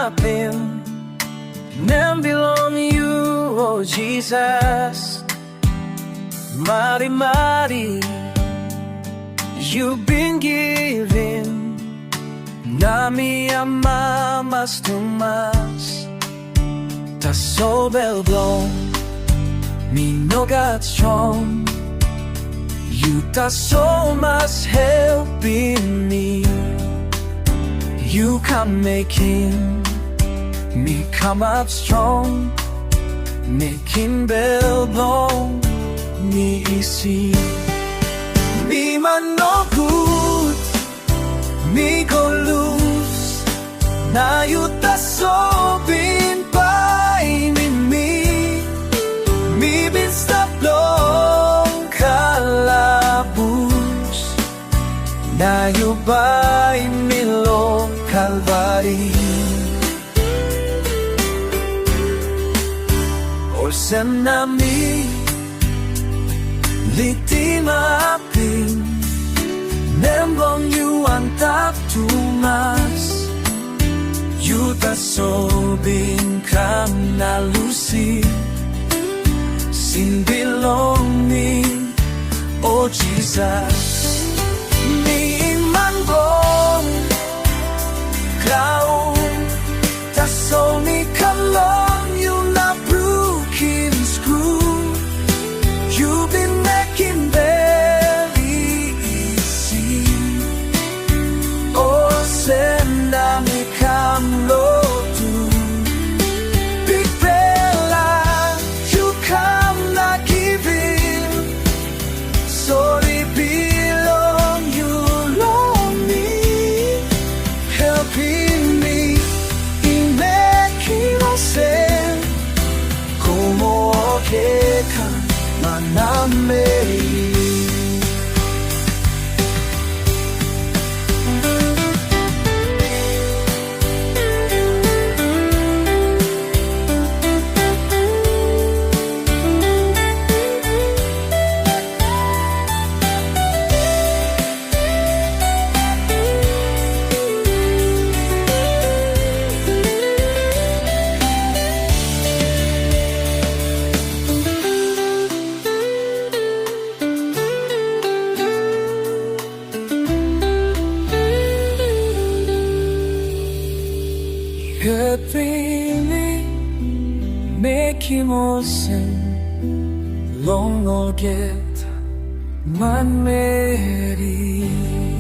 hanapin and belong you, oh Jesus. Mighty, mighty, you've been given. Nami ama mas tumas, ta so belblom, me no got strong. You ta so much helping me. You come making me come up strong, making belblom me easy. Me man no good, me go lose. Now you ta so been by me been stop long kalabus. Now you by me long Calvary. Orsen na mi litima aping nembong you antap tumas. You ta so bin kam na lucy sin belong me, oh Jesus. Me man bong clown ta so me come long you na broken screw. You've been making very easy. Oh, send me come low to big fella. You come not giving. Sorry, belong you long me, helping me in making us say, como que can maname. Helping me make him all sing long or get man made.